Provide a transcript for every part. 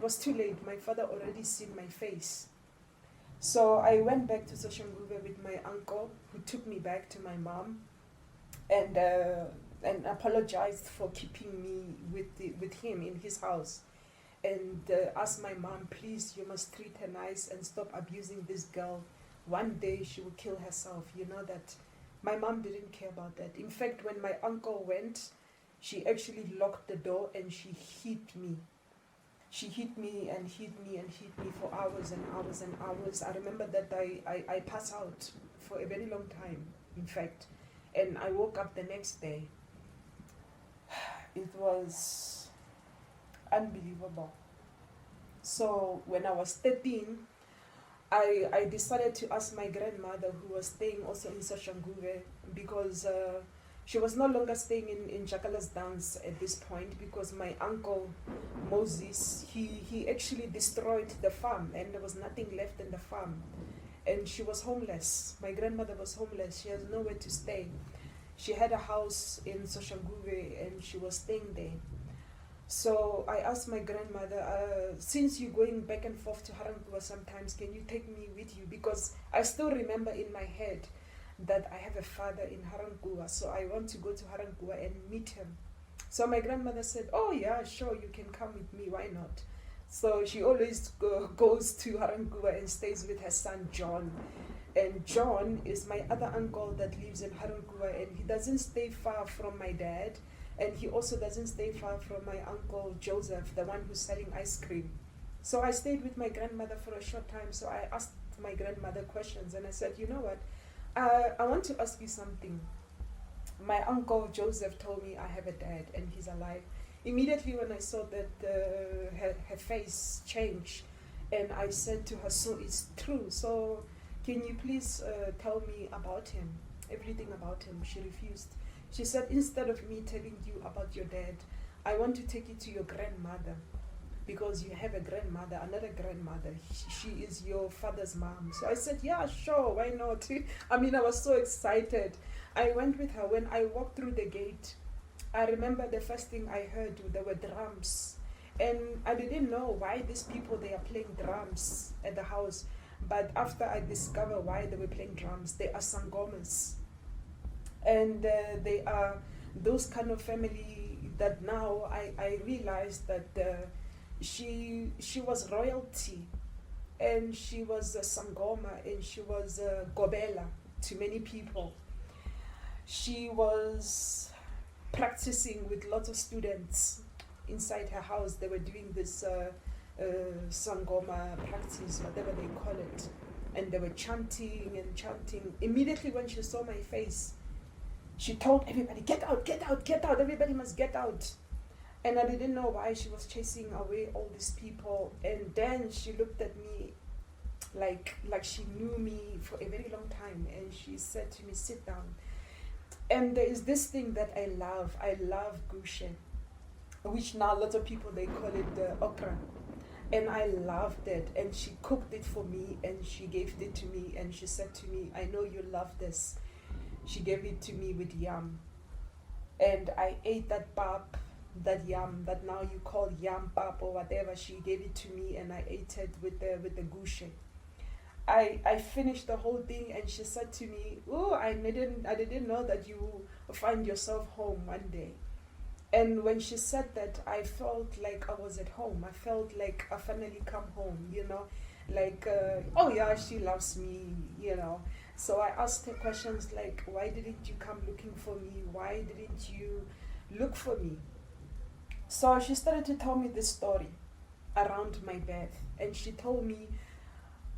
was too late. My father already seen my face. So I went back to Soshanguve with my uncle, who took me back to my mom, and apologized for keeping me with him in his house, and asked my mom, please, you must treat her nice and stop abusing this girl. One day she will kill herself. You know that. My mom didn't care about that. In fact, when my uncle went, she actually locked the door and she hit me. She hit me and hit me and hit me for hours and hours and hours. I remember that I passed out for a very long time, in fact. And I woke up the next day. It was unbelievable. So when I was 13, I decided to ask my grandmother, who was staying also in Soshanguve, because she was no longer staying in Jakala's dance at this point, because my uncle Moses, he actually destroyed the farm and there was nothing left in the farm. And she was homeless. My grandmother was homeless. She has nowhere to stay. She had a house in Soshanguve and she was staying there. So I asked my grandmother, since you're going back and forth to Harankuwa sometimes, can you take me with you? Because I still remember in my head that I have a father in Harankuwa, so I want to go to Harankuwa and meet him. So my grandmother said, oh yeah, sure, you can come with me, why not? So she always goes to Harankuwa and stays with her son John. And John is my other uncle that lives in Harankuwa, and he doesn't stay far from my dad. And he also doesn't stay far from my uncle Joseph, the one who's selling ice cream. So I stayed with my grandmother for a short time. So I asked my grandmother questions and I said, you know what, I want to ask you something. My uncle Joseph told me I have a dad and he's alive. Immediately when I saw that her face changed, and I said to her, so it's true. So can you please tell me about him, everything about him? She refused. She said, instead of me telling you about your dad, I want to take you to your grandmother, because you have a grandmother, another grandmother. She is your father's mom. So I said, yeah, sure, why not? I mean, I was so excited. I went with her. When I walked through the gate, I remember the first thing I heard, there were drums. And I didn't know why these people, they are playing drums at the house. But after I discovered why they were playing drums, they are sangomas. And they are those kind of family that now I realized that she was royalty, and she was a sangoma, and she was a gobela to many people. She was practicing with lots of students inside her house. They were doing this sangoma practice, whatever they call it, and they were chanting and chanting. Immediately when she saw my face, she told everybody, get out, get out, get out, everybody must get out. And I didn't know why she was chasing away all these people. And then she looked at me like she knew me for a very long time, and she said to me, sit down. And there is this thing that I love gushe, which now lots of people, they call it okra. And I loved it, and she cooked it for me, and she gave it to me, and she said to me, I know you love this. She gave it to me with yam, and I ate that pap, that yam, that now you call yam pap or whatever. She gave it to me, and I ate it with the gushe. I finished the whole thing, and she said to me, oh, I didn't know that you find yourself home one day. And when she said that, I felt like I was at home. I felt like I finally come home, you know, like, oh yeah, she loves me, you know. So I asked her questions like, why didn't you come looking for me? Why didn't you look for me? So she started to tell me this story around my birth. And she told me,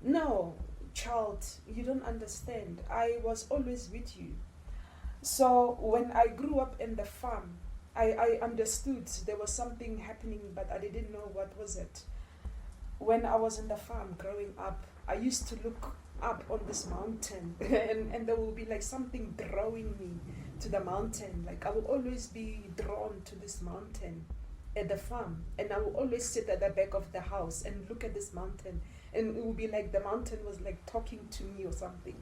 no, child, you don't understand. I was always with you. So when I grew up in the farm, I understood there was something happening, but I didn't know what was it. When I was in the farm growing up, I used to look up on this mountain and there will be like something drawing me to the mountain. Like I will always be drawn to this mountain at the farm, and I will always sit at the back of the house and look at this mountain, and it would be like the mountain was like talking to me or something.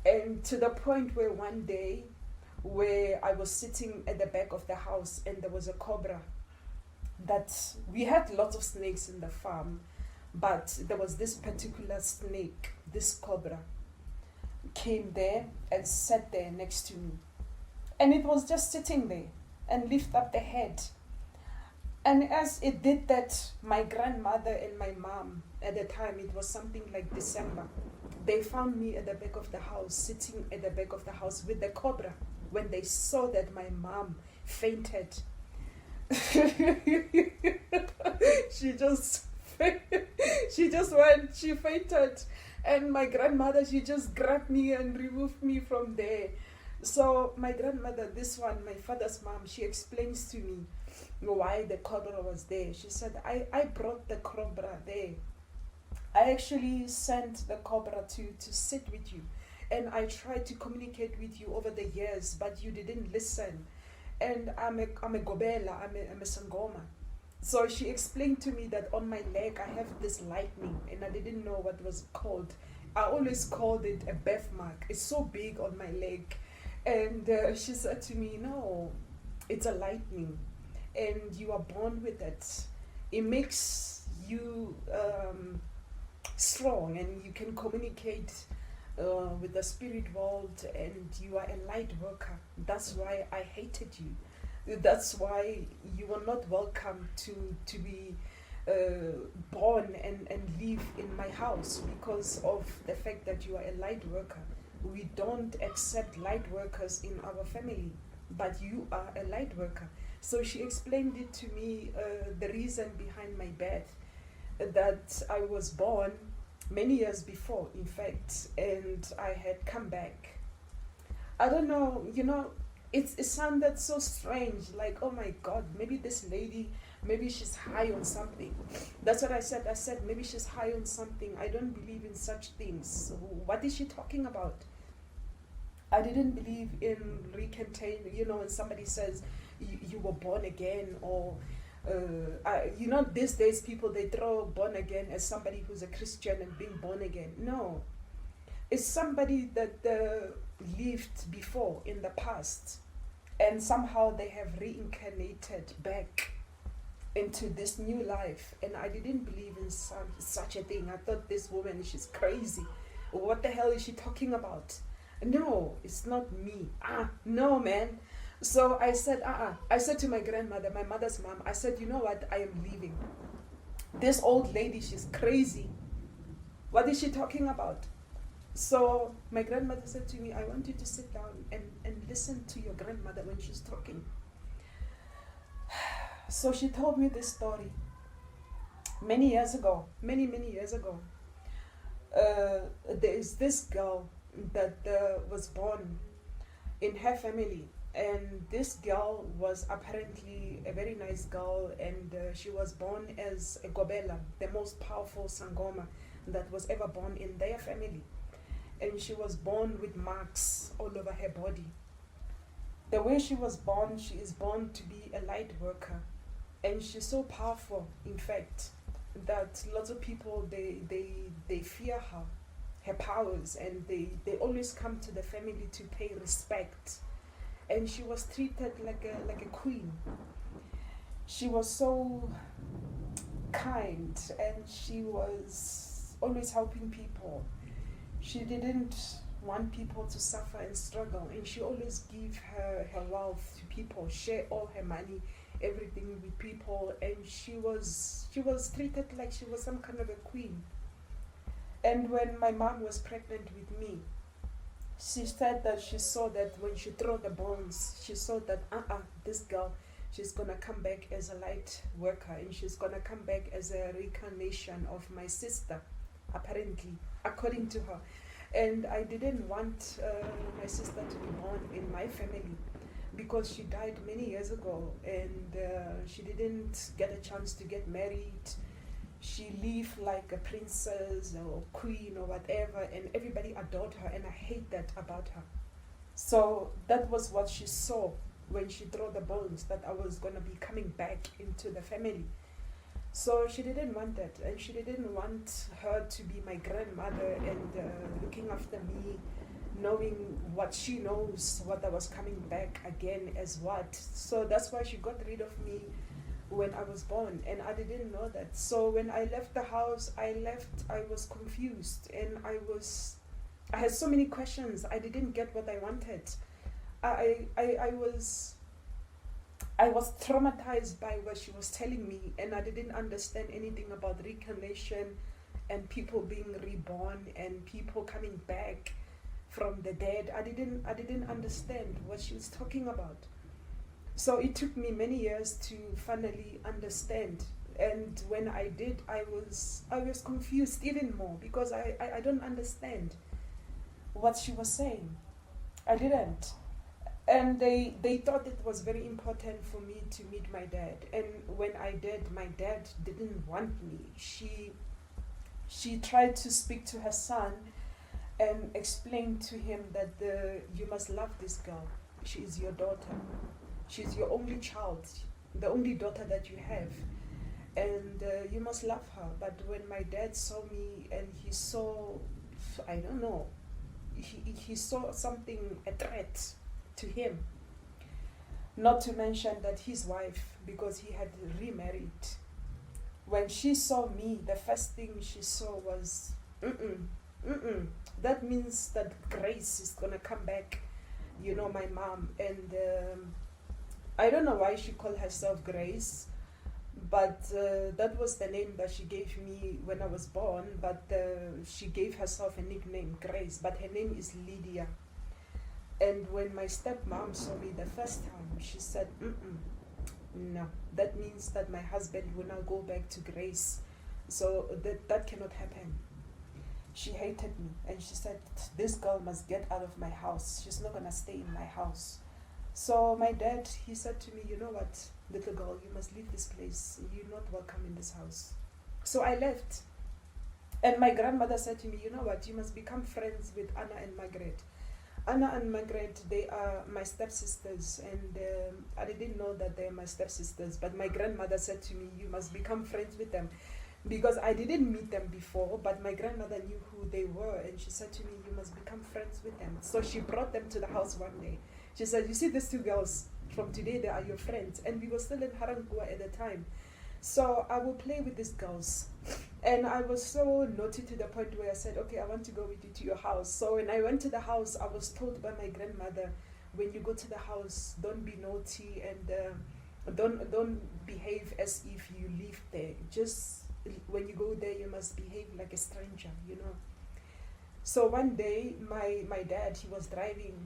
And to the point where one day where I was sitting at the back of the house and there was a cobra that we had lots of snakes in the farm, but there was this particular snake, this cobra, came there and sat there next to me. And it was just sitting there and lift up the head. And as it did that, my grandmother and my mom, at the time, it was something like December, they found me at the back of the house, sitting at the back of the house with the cobra. When they saw that my mom fainted, she just she fainted. And my grandmother, she just grabbed me and removed me from there. So my grandmother, this one, my father's mom, she explains to me why the cobra was there. She said, I brought the cobra there. I actually sent the cobra to sit with you. And I tried to communicate with you over the years, but you didn't listen. And I'm a gobela, I'm a sangoma. So she explained to me that on my leg I have this lightning, and I didn't know what was called. I always called it a birthmark. It's so big on my leg. And she said to me, no, it's a lightning, and you are born with it. It makes you strong, and you can communicate with the spirit world, and you are a light worker. That's why I hated you. That's why you were not welcome to be born and live in my house, because of the fact that you are a light worker. We don't accept light workers in our family, but you are a light worker. So she explained it to me, the reason behind my death, that I was born many years before, in fact, and I had come back. I don't know, it sounded so strange, like, oh my God, maybe this lady, maybe she's high on something. That's what I said. I said, maybe she's high on something. I don't believe in such things. What is she talking about? I didn't believe in recantation, when somebody says you were born again, or these days people, they throw born again as somebody who's a Christian and being born again. No, it's somebody that lived before in the past, and somehow they have reincarnated back into this new life. And I didn't believe in such a thing. I thought, this woman, she's crazy. What the hell is she talking about? No, it's not me. No, man. So I said, I said to my grandmother, my mother's mom, I said, you know what, I am leaving. This old lady, she's crazy. What is she talking about? So my grandmother said to me, I want you to sit down and listen to your grandmother when she's talking. So she told me this story many years ago, many years ago. There is this girl that was born in her family, and this girl was apparently a very nice girl, and she was born as a gobela, the most powerful sangoma that was ever born in their family. And she was born with marks all over her body. The way she was born, she is born to be a light worker, and she's so powerful, in fact, that lots of people, they fear her powers, and they always come to the family to pay respect. And she was treated like a queen. She was so kind, and she was always helping people. She didn't want people to suffer and struggle, and she always gave her wealth to people, share all her money, everything with people, and she was treated like she was some kind of a queen. And when my mom was pregnant with me, she said that she saw that when she threw the bones, she saw that this girl, she's gonna come back as a light worker, and she's gonna come back as a reincarnation of my sister, apparently, according to her. And I didn't want my sister to be born in my family, because she died many years ago, and she didn't get a chance to get married. She lived like a princess or queen or whatever, and everybody adored her, and I hate that about her. So that was what she saw when she threw the bones, that I was going to be coming back into the family. So she didn't want that, and she didn't want her to be my grandmother and looking after me, knowing what she knows, what I was coming back again as what. So that's why she got rid of me when I was born, and I didn't know that. So when I left the house, I was confused, and I had so many questions. I didn't get what I wanted. I was traumatized by what she was telling me, and I didn't understand anything about reincarnation and people being reborn and people coming back from the dead. I didn't understand what she was talking about. So it took me many years to finally understand. And when I did, I was confused even more, because I don't understand what she was saying. I didn't. And they thought it was very important for me to meet my dad. And when I did, my dad didn't want me. She tried to speak to her son and explain to him that you must love this girl. She is your daughter. She's your only child, the only daughter that you have. And you must love her. But when my dad saw me and he saw, I don't know, he saw something, a threat to him. Not to mention that his wife, because he had remarried, when she saw me, the first thing she saw was, that means that Grace is gonna come back, my mom. And I don't know why she called herself Grace, but that was the name that she gave me when I was born. But she gave herself a nickname, Grace, but her name is Lydia. And when my stepmom saw me the first time, she said, no, that means that my husband will now go back to Grace. So that cannot happen. She hated me, and she said, this girl must get out of my house. She's not going to stay in my house. So my dad, he said to me, you know what, little girl, you must leave this place. You're not welcome in this house. So I left. And my grandmother said to me, you know what, you must become friends with Anna and Margaret. Anna and Margaret, they are my stepsisters, and I didn't know that they are my stepsisters, but my grandmother said to me, you must become friends with them, because I didn't meet them before, but my grandmother knew who they were, and she said to me, you must become friends with them. So she brought them to the house one day. She said, you see these two girls, from today they are your friends, and we were still in Harangua at the time. So I will play with these girls. And I was so naughty to the point where I said, okay, I want to go with you to your house. So when I went to the house, I was told by my grandmother, when you go to the house, don't be naughty, and don't behave as if you live there. Just when you go there, you must behave like a stranger, So one day, my dad, he was driving,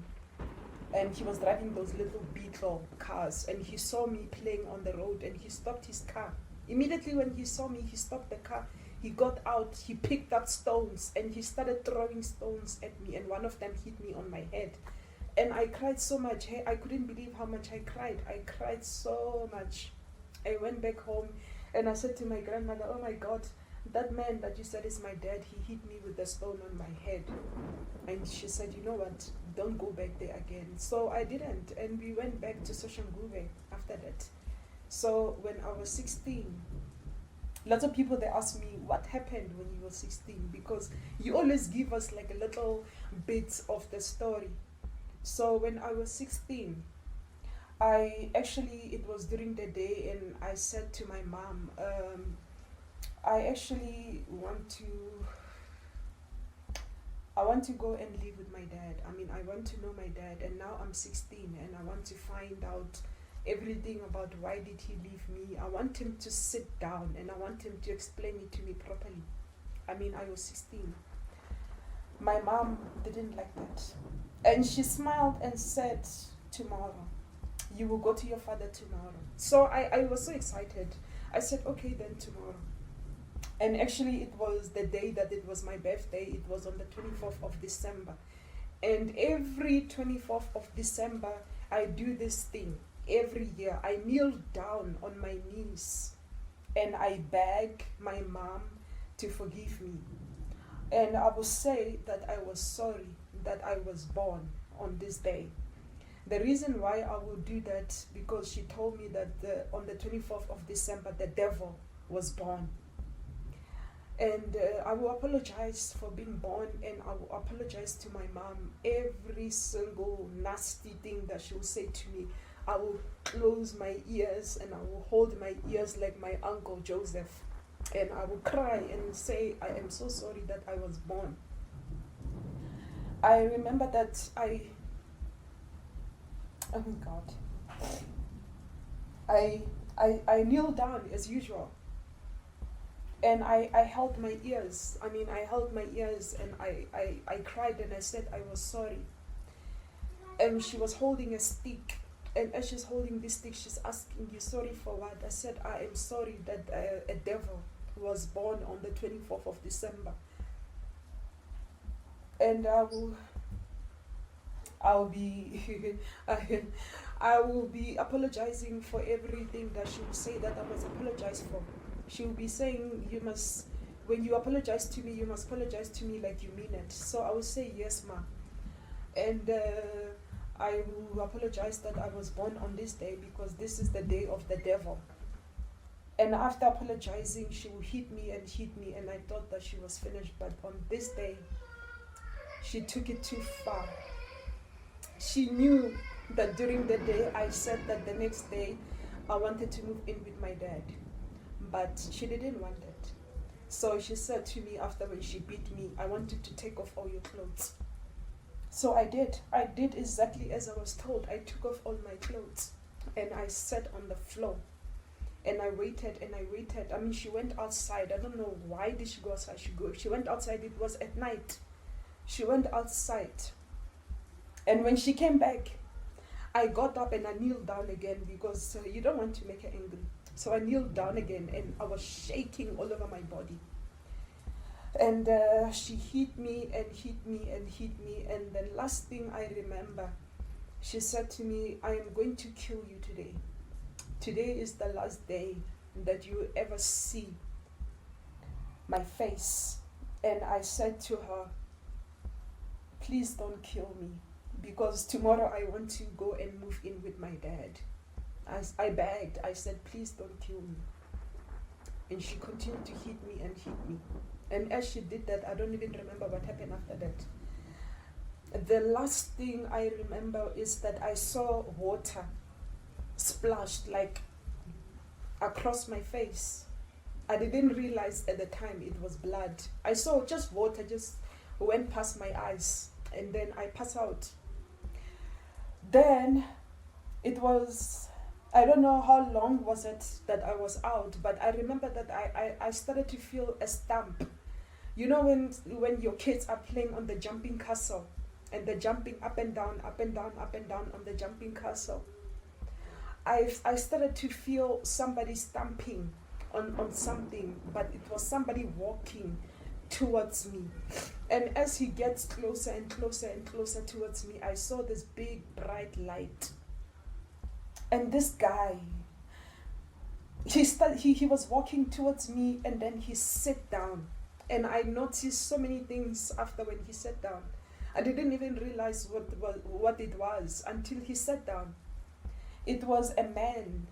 and he was driving those little Beetle cars, and he saw me playing on the road, and he stopped his car. Immediately when he saw me, he stopped the car. He got out, he picked up stones, and he started throwing stones at me, and one of them hit me on my head. And I cried so much. Hey, I couldn't believe how much I cried. I cried so much. I went back home, and I said to my grandmother, oh my God, that man that you said is my dad, he hit me with the stone on my head. And she said, you know what, don't go back there again. So I didn't, and we went back to Soshanguve after that. So when I was 16, lots of people, they ask me, what happened when you were 16? Because you always give us like a little bits of the story. So when I was 16, it was during the day, and I said to my mom, I actually want to go and live with my dad. I want to know my dad, and now I'm 16, and I want to find out everything about why did he leave me. I want him to sit down, and I want him to explain it to me properly. I was 16. My mom didn't like that. And she smiled and said, tomorrow. You will go to your father tomorrow. So I was so excited. I said, okay, then tomorrow. And actually, it was the day that it was my birthday. It was on the 24th of December. And every 24th of December, I do this thing. Every year, I kneel down on my knees and I beg my mom to forgive me. And I will say that I was sorry that I was born on this day. The reason why I will do that, because she told me that on the 24th of December, the devil was born. And I will apologize for being born, and I will apologize to my mom. Every single nasty thing that she will say to me, I will close my ears and I will hold my ears like my uncle Joseph. And I will cry and say, I am so sorry that I was born. I remember that oh my God. I kneeled down as usual. And I held my ears. I held my ears and I cried and I said I was sorry. And she was holding a stick. And as she's holding this stick, she's asking, you sorry for what? I said, I am sorry that a devil was born on the 24th of December. And I'll be I will be apologizing for everything that she will say that I must apologize for. She will be saying, when you apologize to me, you must apologize to me like you mean it. So I will say, yes, ma. And I will apologize that I was born on this day because this is the day of the devil. And after apologizing, she will hit me, and I thought that she was finished. But on this day, she took it too far. She knew that during the day I said that the next day I wanted to move in with my dad, but she didn't want it. So she said to me after when she beat me, I want you to take off all your clothes. So I did exactly as I was told. I took off all my clothes and I sat on the floor and I waited. She went outside. I don't know why did she go outside. She went outside. It was at night. She went outside. And when she came back, I got up and I kneeled down again because you don't want to make her angry. So I kneeled down again and I was shaking all over my body. And she hit me. And the last thing I remember, she said to me, I am going to kill you today. Today is the last day that you ever see my face. And I said to her, please don't kill me, because tomorrow I want to go and move in with my dad. I begged. I said, please don't kill me. And she continued to hit me. And as she did that, I don't even remember what happened after that. The last thing I remember is that I saw water splashed like across my face. I didn't realize at the time it was blood. I saw just water just went past my eyes, and then I passed out. Then it was, I don't know how long was it that I was out, but I remember that I started to feel a stamp. You know when your kids are playing on the jumping castle and they're jumping up and down on the jumping castle. I started to feel somebody stamping on something, but it was somebody walking towards me. And as he gets closer and closer towards me, I saw this big bright light. And this guy, he was walking towards me, and then he sat down. And I noticed so many things after when he sat down. I didn't even realize what it was until he sat down. It was a man.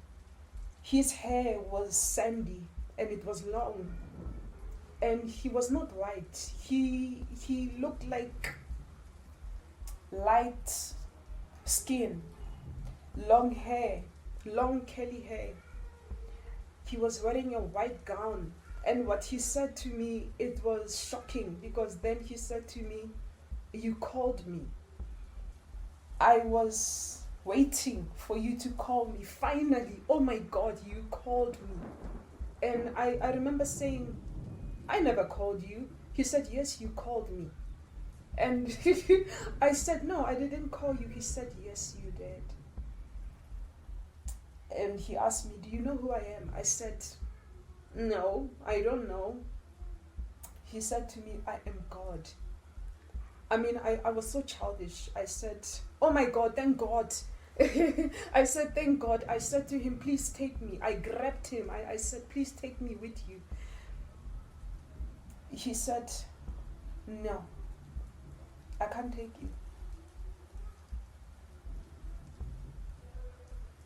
His hair was sandy and it was long. And he was not white. He looked like light skin, long hair, long curly hair. He was wearing a white gown. And what he said to me, it was shocking, because then he said to me, you called me. I was waiting for you to call me. Finally, oh my God, you called me. And I remember saying, I never called you. He said, yes, you called me. And I said, no, I didn't call you. He said, yes, you did. And he asked me, do you know who I am? I said, no, I don't know. He said to me, I am God. I was so childish. I said, oh my God, thank God. I said, thank God. I said to him, please take me. I grabbed him. I said, please take me with you. He said, no, I can't take you.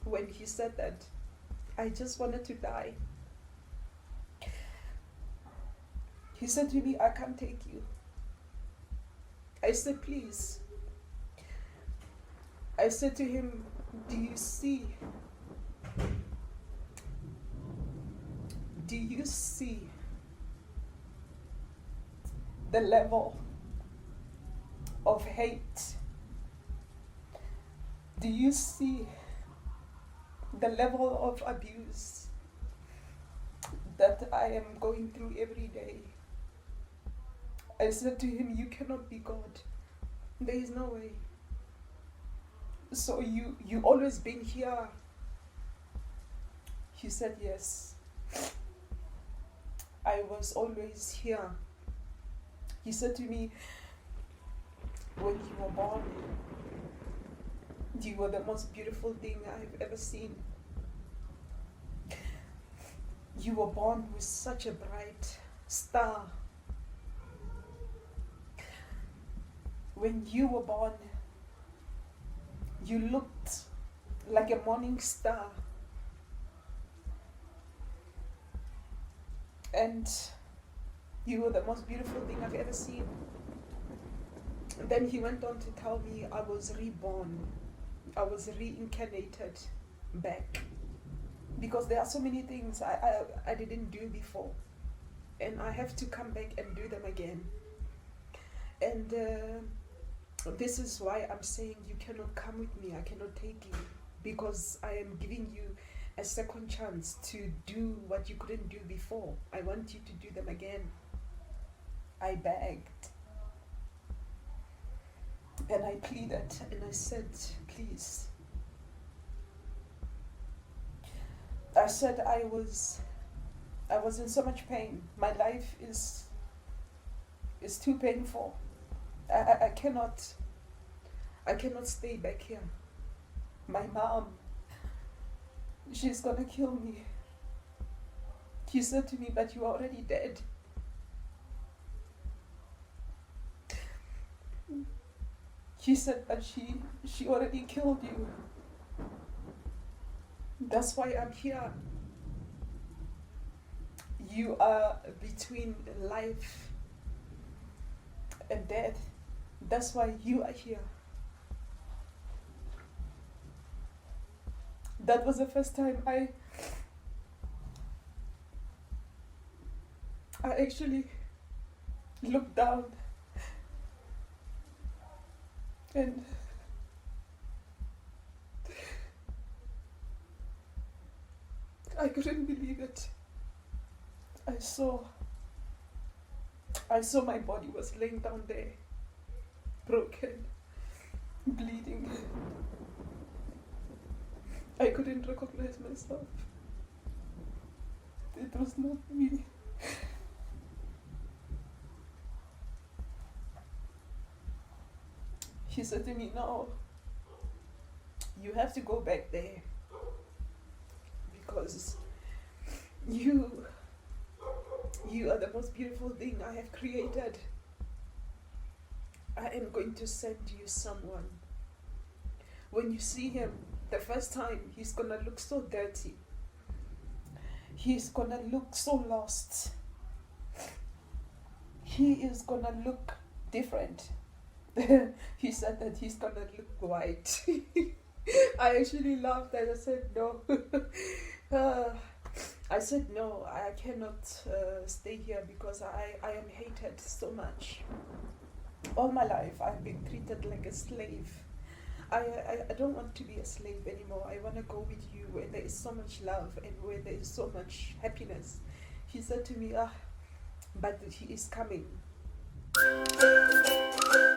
When he said that, I just wanted to die. He said to me, I can't take you. I said, please. I said to him, Do you see? Do you see the level of hate? Do you see the level of abuse that I am going through every day? I said to him, you cannot be God. There is no way. So you always been here? He said, yes. I was always here. He said to me, when you were born, you were the most beautiful thing I've ever seen. You were born with such a bright star. When you were born, you looked like a morning star. And you were the most beautiful thing I've ever seen. And then he went on to tell me I was reborn. I was reincarnated back. Because there are so many things I didn't do before. And I have to come back and do them again. And this is why I'm saying you cannot come with me. I cannot take you. Because I am giving you a second chance to do what you couldn't do before. I want you to do them again. I begged. And I pleaded and I said, please. I said I was in so much pain. My life is too painful. I cannot stay back here. My mom, she's gonna kill me. He said to me, but you are already dead. He said, but she already killed you. That's why I'm here. You are between life and death. That's why you are here. That was the first time I actually looked down and I couldn't believe it. I saw my body was laying down there, broken, bleeding. I couldn't recognize myself. It was not me. He said to me, no, you have to go back there because you are the most beautiful thing I have created. I am going to send you someone. When you see him the first time, he's gonna look so dirty. He's gonna look so lost. He is gonna look different. He said that he's gonna look white. I actually laughed and I said no. I said no, I cannot stay here because I am hated so much. All my life I've been treated like a slave. I don't want to be a slave anymore. I want to go with you where there is so much love and where there is so much happiness. He said to me, but he is coming.